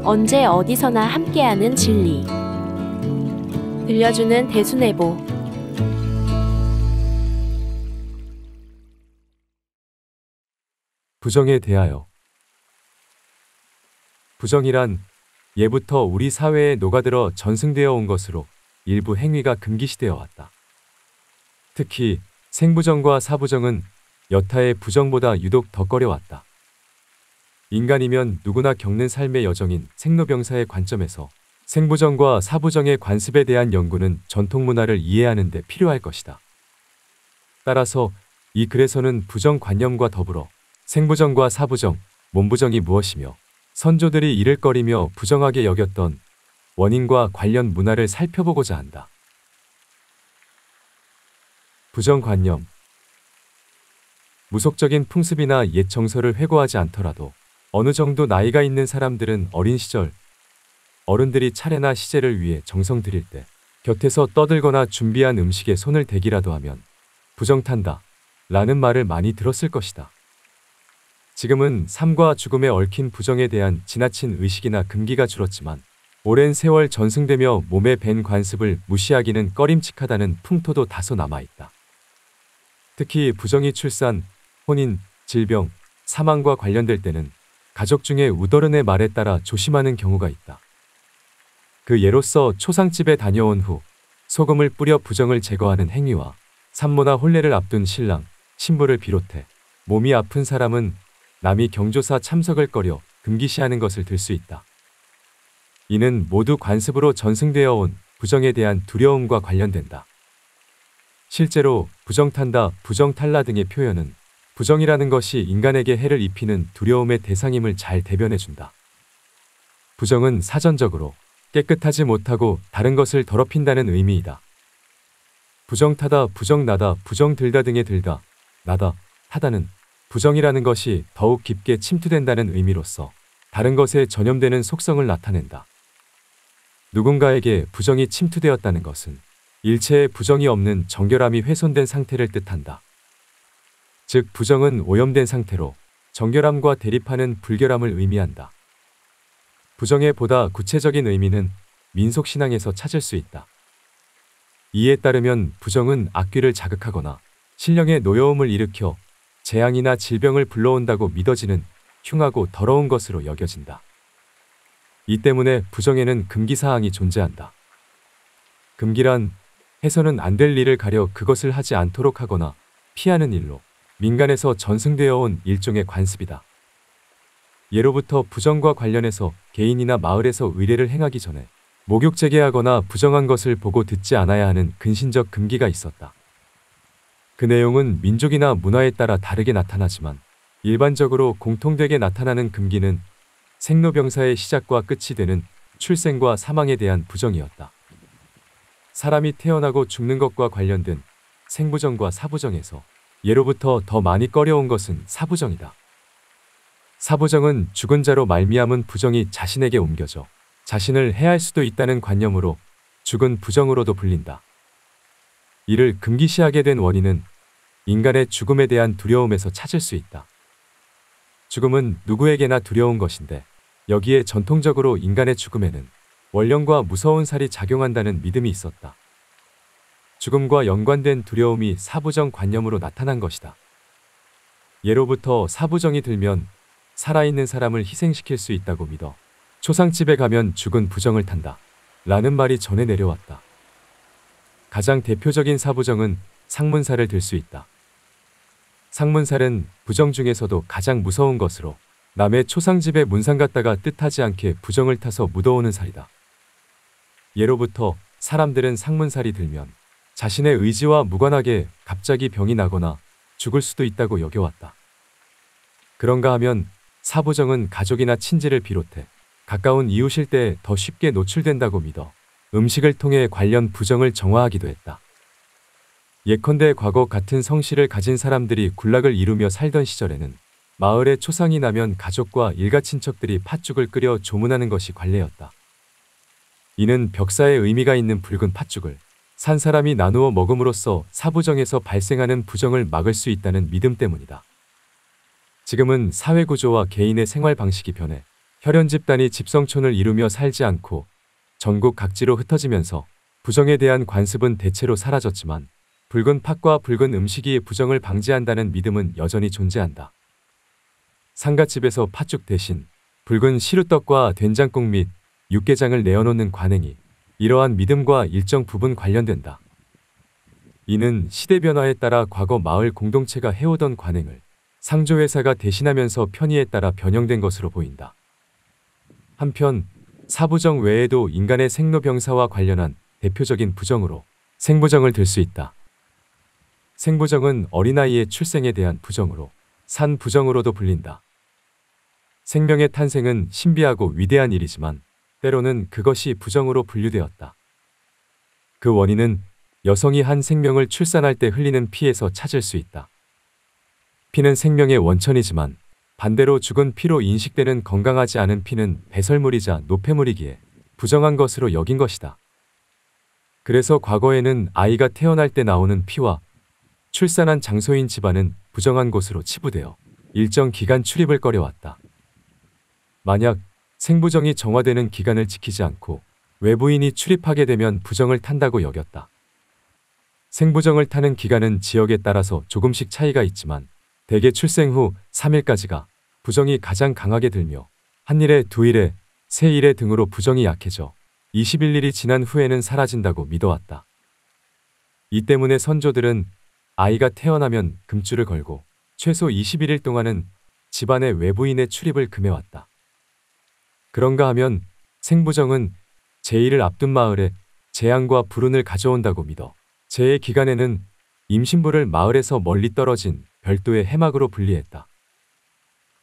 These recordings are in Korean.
언제 어디서나 함께하는 진리. 들려주는 대수뇌보. 부정에 대하여. 부정이란 예부터 우리 사회에 녹아들어 전승되어 온 것으로 일부 행위가 금기시되어 왔다. 특히 생부정과 사부정은 여타의 부정보다 유독 더 꺼려왔다. 인간이면 누구나 겪는 삶의 여정인 생로병사의 관점에서 생부정과 사부정의 관습에 대한 연구는 전통문화를 이해하는 데 필요할 것이다. 따라서 이 글에서는 부정관념과 더불어 생부정과 사부정, 몸부정이 무엇이며 선조들이 이를 꺼리며 부정하게 여겼던 원인과 관련 문화를 살펴보고자 한다. 부정관념. 무속적인 풍습이나 옛 정서를 회고하지 않더라도 어느 정도 나이가 있는 사람들은 어린 시절 어른들이 차례나 시제를 위해 정성 들일 때 곁에서 떠들거나 준비한 음식에 손을 대기라도 하면 부정탄다 라는 말을 많이 들었을 것이다. 지금은 삶과 죽음에 얽힌 부정에 대한 지나친 의식이나 금기가 줄었지만 오랜 세월 전승되며 몸에 밴 관습을 무시하기는 꺼림칙하다는 풍토도 다소 남아있다. 특히 부정이 출산, 혼인, 질병, 사망과 관련될 때는 가족 중에 우더른의 말에 따라 조심하는 경우가 있다. 그 예로서 초상집에 다녀온 후 소금을 뿌려 부정을 제거하는 행위와 산모나 혼례를 앞둔 신랑, 신부를 비롯해 몸이 아픈 사람은 남이 경조사 참석을 꺼려 금기시하는 것을 들 수 있다. 이는 모두 관습으로 전승되어 온 부정에 대한 두려움과 관련된다. 실제로 부정탄다, 부정탈라 등의 표현은 부정이라는 것이 인간에게 해를 입히는 두려움의 대상임을 잘 대변해준다. 부정은 사전적으로 깨끗하지 못하고 다른 것을 더럽힌다는 의미이다. 부정타다, 부정나다, 부정들다 등의 들다, 나다, 타다는 부정이라는 것이 더욱 깊게 침투된다는 의미로서 다른 것에 전염되는 속성을 나타낸다. 누군가에게 부정이 침투되었다는 것은 일체의 부정이 없는 정결함이 훼손된 상태를 뜻한다. 즉 부정은 오염된 상태로 정결함과 대립하는 불결함을 의미한다. 부정의 보다 구체적인 의미는 민속신앙에서 찾을 수 있다. 이에 따르면 부정은 악귀를 자극하거나 신령의 노여움을 일으켜 재앙이나 질병을 불러온다고 믿어지는 흉하고 더러운 것으로 여겨진다. 이 때문에 부정에는 금기사항이 존재한다. 금기란 해서는 안 될 일을 가려 그것을 하지 않도록 하거나 피하는 일로 민간에서 전승되어 온 일종의 관습이다. 예로부터 부정과 관련해서 개인이나 마을에서 의례를 행하기 전에 목욕 재개하거나 부정한 것을 보고 듣지 않아야 하는 근신적 금기가 있었다. 그 내용은 민족이나 문화에 따라 다르게 나타나지만 일반적으로 공통되게 나타나는 금기는 생로병사의 시작과 끝이 되는 출생과 사망에 대한 부정이었다. 사람이 태어나고 죽는 것과 관련된 생부정과 사부정에서 예로부터 더 많이 꺼려온 것은 사부정이다. 사부정은 죽은 자로 말미암은 부정이 자신에게 옮겨져 자신을 해할 수도 있다는 관념으로 죽은 부정으로도 불린다. 이를 금기시하게 된 원인은 인간의 죽음에 대한 두려움에서 찾을 수 있다. 죽음은 누구에게나 두려운 것인데 여기에 전통적으로 인간의 죽음에는 원령과 무서운 살이 작용한다는 믿음이 있었다. 죽음과 연관된 두려움이 사부정 관념으로 나타난 것이다. 예로부터 사부정이 들면 살아있는 사람을 희생시킬 수 있다고 믿어 초상집에 가면 죽은 부정을 탄다 라는 말이 전해 내려왔다. 가장 대표적인 사부정은 상문살을 들 수 있다. 상문살은 부정 중에서도 가장 무서운 것으로 남의 초상집에 문상 갔다가 뜻하지 않게 부정을 타서 묻어오는 살이다. 예로부터 사람들은 상문살이 들면 자신의 의지와 무관하게 갑자기 병이 나거나 죽을 수도 있다고 여겨왔다. 그런가 하면 사부정은 가족이나 친지를 비롯해 가까운 이웃일 때 더 쉽게 노출된다고 믿어 음식을 통해 관련 부정을 정화하기도 했다. 예컨대 과거 같은 성씨를 가진 사람들이 군락을 이루며 살던 시절에는 마을에 초상이 나면 가족과 일가친척들이 팥죽을 끓여 조문하는 것이 관례였다. 이는 벽사에 의미가 있는 붉은 팥죽을 산 사람이 나누어 먹음으로써 사부정에서 발생하는 부정을 막을 수 있다는 믿음 때문이다. 지금은 사회구조와 개인의 생활 방식이 변해 혈연 집단이 집성촌을 이루며 살지 않고 전국 각지로 흩어지면서 부정에 대한 관습은 대체로 사라졌지만 붉은 팥과 붉은 음식이 부정을 방지한다는 믿음은 여전히 존재한다. 상갓집에서 팥죽 대신 붉은 시루떡과 된장국 및 육개장을 내어놓는 관행이 이러한 믿음과 일정 부분 관련된다. 이는 시대 변화에 따라 과거 마을 공동체가 해오던 관행을 상조회사가 대신하면서 편의에 따라 변형된 것으로 보인다. 한편 사부정 외에도 인간의 생로병사와 관련한 대표적인 부정으로 생부정을 들 수 있다. 생부정은 어린아이의 출생에 대한 부정으로 산부정으로도 불린다. 생명의 탄생은 신비하고 위대한 일이지만 때로는 그것이 부정으로 분류되었다. 그 원인은 여성이 한 생명을 출산할 때 흘리는 피에서 찾을 수 있다. 피는 생명의 원천이지만 반대로 죽은 피로 인식되는 건강하지 않은 피는 배설물이자 노폐물이기에 부정한 것으로 여긴 것이다. 그래서 과거에는 아이가 태어날 때 나오는 피와 출산한 장소인 집안은 부정한 곳으로 치부되어 일정 기간 출입을 꺼려왔다. 만약 생부정이 정화되는 기간을 지키지 않고 외부인이 출입하게 되면 부정을 탄다고 여겼다. 생부정을 타는 기간은 지역에 따라서 조금씩 차이가 있지만 대개 출생 후 3일까지가 부정이 가장 강하게 들며 한일에 2일에 3일에 등으로 부정이 약해져 21일이 지난 후에는 사라진다고 믿어왔다. 이 때문에 선조들은 아이가 태어나면 금줄을 걸고 최소 21일 동안은 집안의 외부인의 출입을 금해왔다. 그런가 하면 생부정은 제의를 앞둔 마을에 재앙과 불운을 가져온다고 믿어 재해 기간에는 임신부를 마을에서 멀리 떨어진 별도의 해막으로 분리했다.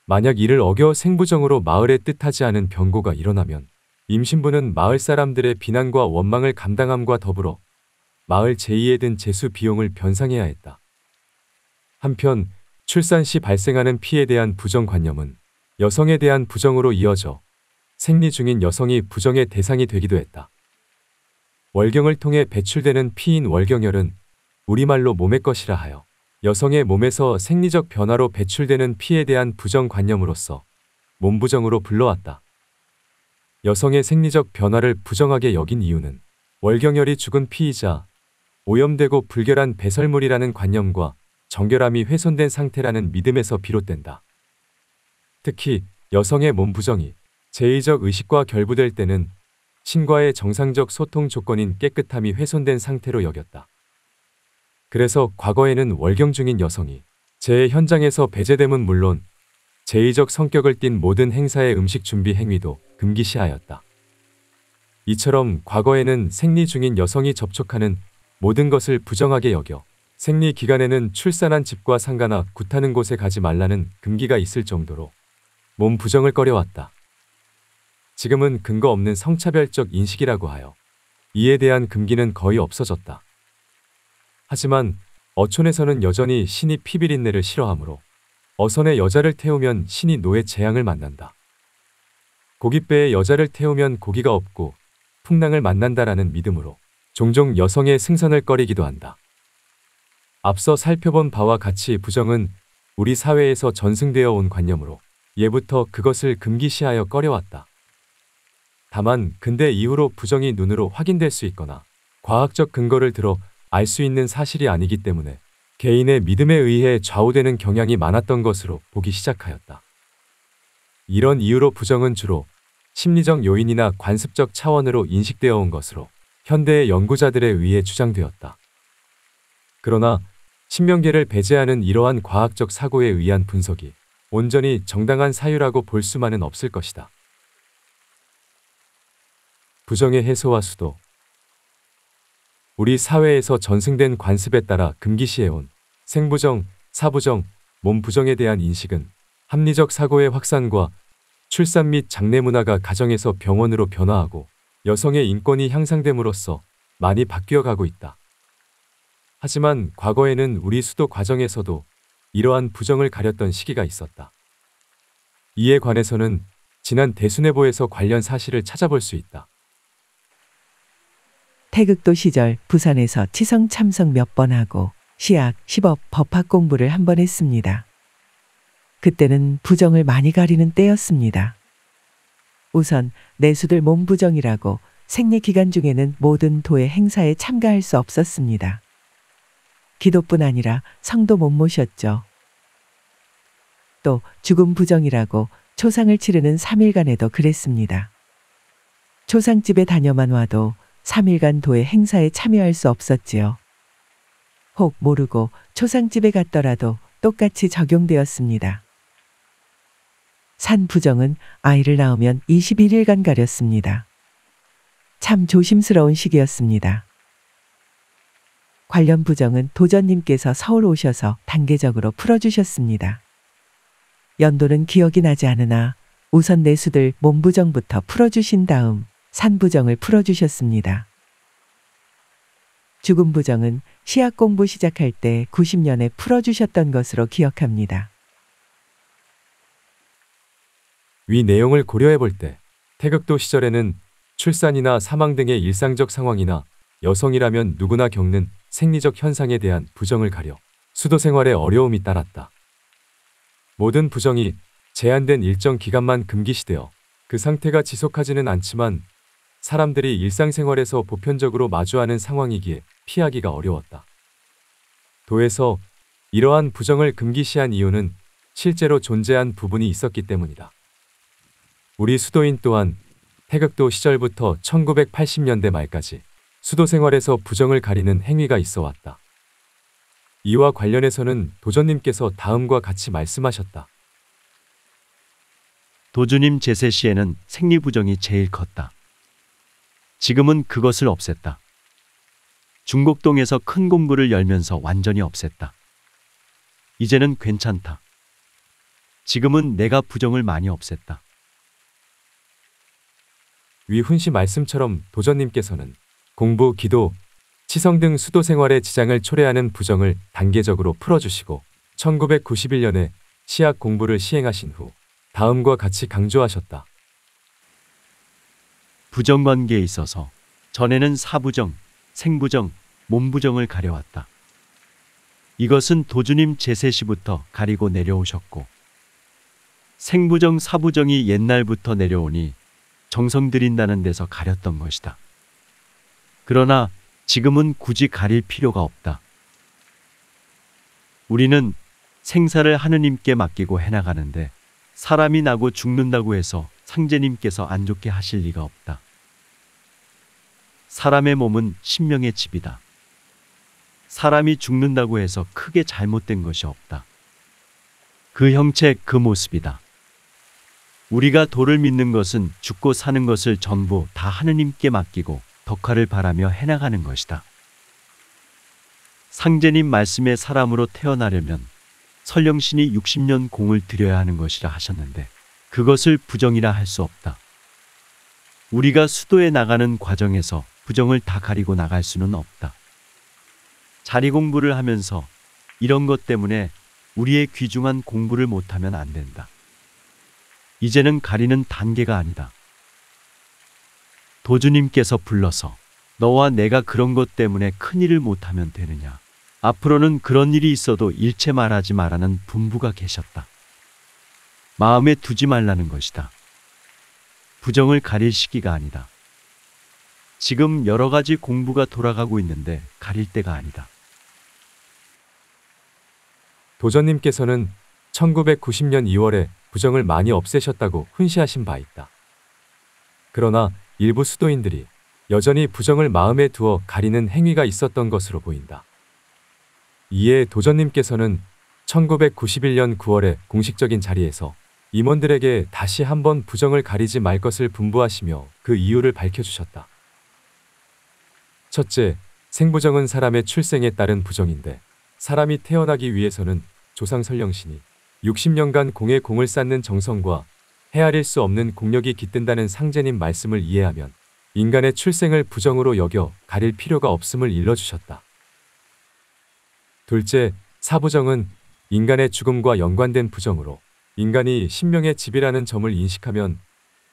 만약 이를 어겨 생부정으로 마을에 뜻하지 않은 병고가 일어나면 임신부는 마을 사람들의 비난과 원망을 감당함과 더불어 마을 제의에 든 제수 비용을 변상해야 했다. 한편 출산 시 발생하는 피에 대한 부정관념은 여성에 대한 부정으로 이어져 생리 중인 여성이 부정의 대상이 되기도 했다. 월경을 통해 배출되는 피인 월경혈은 우리말로 몸의 것이라 하여 여성의 몸에서 생리적 변화로 배출되는 피에 대한 부정관념으로서 몸부정으로 불러왔다. 여성의 생리적 변화를 부정하게 여긴 이유는 월경혈이 죽은 피이자 오염되고 불결한 배설물이라는 관념과 정결함이 훼손된 상태라는 믿음에서 비롯된다. 특히 여성의 몸부정이 제의적 의식과 결부될 때는 신과의 정상적 소통 조건인 깨끗함이 훼손된 상태로 여겼다. 그래서 과거에는 월경 중인 여성이 재해 현장에서 배제됨은 물론 제의적 성격을 띤 모든 행사의 음식 준비 행위도 금기시하였다. 이처럼 과거에는 생리 중인 여성이 접촉하는 모든 것을 부정하게 여겨 생리 기간에는 출산한 집과 상가나 굿하는 곳에 가지 말라는 금기가 있을 정도로 몸 부정을 꺼려왔다. 지금은 근거 없는 성차별적 인식이라고 하여 이에 대한 금기는 거의 없어졌다. 하지만 어촌에서는 여전히 신이 피비린내를 싫어하므로 어선에 여자를 태우면 신이 노의 재앙을 만난다. 고깃배에 여자를 태우면 고기가 없고 풍랑을 만난다라는 믿음으로 종종 여성의 승선을 꺼리기도 한다. 앞서 살펴본 바와 같이 부정은 우리 사회에서 전승되어 온 관념으로 예부터 그것을 금기시하여 꺼려왔다. 다만 근대 이후로 부정이 눈으로 확인될 수 있거나 과학적 근거를 들어 알 수 있는 사실이 아니기 때문에 개인의 믿음에 의해 좌우되는 경향이 많았던 것으로 보기 시작하였다. 이런 이유로 부정은 주로 심리적 요인이나 관습적 차원으로 인식되어 온 것으로 현대의 연구자들에 의해 주장되었다. 그러나 신명계를 배제하는 이러한 과학적 사고에 의한 분석이 온전히 정당한 사유라고 볼 수만은 없을 것이다. 부정의 해소와 수도. 우리 사회에서 전승된 관습에 따라 금기시해온 생부정, 사부정, 몸부정에 대한 인식은 합리적 사고의 확산과 출산 및 장래 문화가 가정에서 병원으로 변화하고 여성의 인권이 향상됨으로써 많이 바뀌어 가고 있다. 하지만 과거에는 우리 수도 과정에서도 이러한 부정을 가렸던 시기가 있었다. 이에 관해서는 지난 대순회보에서 관련 사실을 찾아볼 수 있다. 태극도 시절 부산에서 치성 참석 몇 번 하고 시학, 시법, 법학 공부를 한 번 했습니다. 그때는 부정을 많이 가리는 때였습니다. 우선 내수들 몸부정이라고 생리 기간 중에는 모든 도의 행사에 참가할 수 없었습니다. 기도뿐 아니라 성도 못 모셨죠. 또 죽음 부정이라고 초상을 치르는 3일간에도 그랬습니다. 초상집에 다녀만 와도 3일간 도의 행사에 참여할 수 없었지요. 혹 모르고 초상집에 갔더라도 똑같이 적용되었습니다. 산 부정은 아이를 낳으면 21일간 가렸습니다. 참 조심스러운 시기였습니다. 관련 부정은 도전님께서 서울 오셔서 단계적으로 풀어주셨습니다. 연도는 기억이 나지 않으나 우선 내수들 몸부정부터 풀어주신 다음 산부정을 풀어주셨습니다. 죽음 부정은 시학 공부 시작할 때 90년에 풀어주셨던 것으로 기억합니다. 위 내용을 고려해 볼 때 태극도 시절에는 출산이나 사망 등의 일상적 상황이나 여성이라면 누구나 겪는 생리적 현상에 대한 부정을 가려 수도 생활에 어려움이 따랐다. 모든 부정이 제한된 일정 기간만 금기시되어 그 상태가 지속하지는 않지만 사람들이 일상생활에서 보편적으로 마주하는 상황이기에 피하기가 어려웠다. 도에서 이러한 부정을 금기시한 이유는 실제로 존재한 부분이 있었기 때문이다. 우리 수도인 또한 태극도 시절부터 1980년대 말까지 수도 생활에서 부정을 가리는 행위가 있어 왔다. 이와 관련해서는 도전님께서 다음과 같이 말씀하셨다. 도주님 제세 시에는 생리부정이 제일 컸다. 지금은 그것을 없앴다. 중곡동에서 큰 공부를 열면서 완전히 없앴다. 이제는 괜찮다. 지금은 내가 부정을 많이 없앴다. 위 훈시 말씀처럼 도전님께서는 공부, 기도, 치성 등 수도 생활에 지장을 초래하는 부정을 단계적으로 풀어주시고 1991년에 시학 공부를 시행하신 후 다음과 같이 강조하셨다. 부정관계에 있어서 전에는 사부정, 생부정, 몸부정을 가려왔다. 이것은 도주님 제세 시부터 가리고 내려오셨고 생부정, 사부정이 옛날부터 내려오니 정성 들인다는 데서 가렸던 것이다. 그러나 지금은 굳이 가릴 필요가 없다. 우리는 생사를 하느님께 맡기고 해나가는데 사람이 나고 죽는다고 해서 상제님께서 안 좋게 하실 리가 없다. 사람의 몸은 신명의 집이다. 사람이 죽는다고 해서 크게 잘못된 것이 없다. 그 형체, 그 모습이다. 우리가 도를 믿는 것은 죽고 사는 것을 전부 다 하느님께 맡기고 덕화를 바라며 해나가는 것이다. 상제님 말씀에 사람으로 태어나려면 설령신이 60년 공을 들여야 하는 것이라 하셨는데 그것을 부정이라 할 수 없다. 우리가 수도에 나가는 과정에서 부정을 다 가리고 나갈 수는 없다. 자리 공부를 하면서 이런 것 때문에 우리의 귀중한 공부를 못하면 안 된다. 이제는 가리는 단계가 아니다. 도주님께서 불러서 너와 내가 그런 것 때문에 큰일을 못하면 되느냐. 앞으로는 그런 일이 있어도 일체 말하지 말라는 분부가 계셨다. 마음에 두지 말라는 것이다. 부정을 가릴 시기가 아니다. 지금 여러 가지 공부가 돌아가고 있는데 가릴 때가 아니다. 도전님께서는 1990년 2월에 부정을 많이 없애셨다고 훈시하신 바 있다. 그러나 일부 수도인들이 여전히 부정을 마음에 두어 가리는 행위가 있었던 것으로 보인다. 이에 도전님께서는 1991년 9월에 공식적인 자리에서 임원들에게 다시 한번 부정을 가리지 말 것을 분부하시며 그 이유를 밝혀주셨다. 첫째, 생부정은 사람의 출생에 따른 부정인데 사람이 태어나기 위해서는 조상 설령신이 60년간 공에 공을 쌓는 정성과 헤아릴 수 없는 공력이 깃든다는 상제님 말씀을 이해하면 인간의 출생을 부정으로 여겨 가릴 필요가 없음을 일러주셨다. 둘째, 사부정은 인간의 죽음과 연관된 부정으로 인간이 신명의 집이라는 점을 인식하면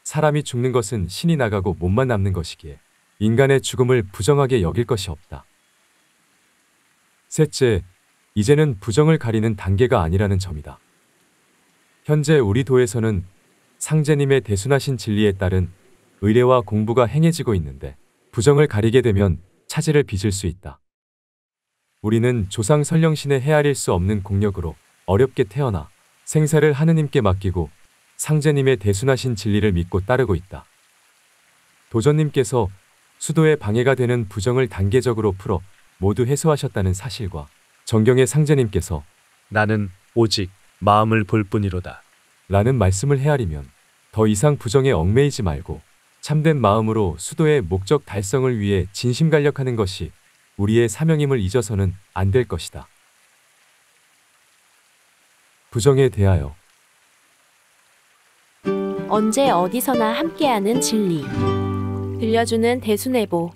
사람이 죽는 것은 신이 나가고 몸만 남는 것이기에 인간의 죽음을 부정하게 여길 것이 없다. 셋째, 이제는 부정을 가리는 단계가 아니라는 점이다. 현재 우리 도에서는 상제님의 대순하신 진리에 따른 의례와 공부가 행해지고 있는데 부정을 가리게 되면 차질을 빚을 수 있다. 우리는 조상 설령신의 헤아릴 수 없는 공력으로 어렵게 태어나 생사를 하느님께 맡기고 상제님의 대순하신 진리를 믿고 따르고 있다. 도전님께서 수도에 방해가 되는 부정을 단계적으로 풀어 모두 해소하셨다는 사실과 정경의 상제님께서 나는 오직 마음을 볼 뿐이로다. 라는 말씀을 헤아리면 더 이상 부정에 얽매이지 말고 참된 마음으로 수도의 목적 달성을 위해 진심간력하는 것이 우리의 사명임을 잊어서는 안 될 것이다. 부정에 대하여 언제 어디서나 함께하는 진리. 들려주는 대순애보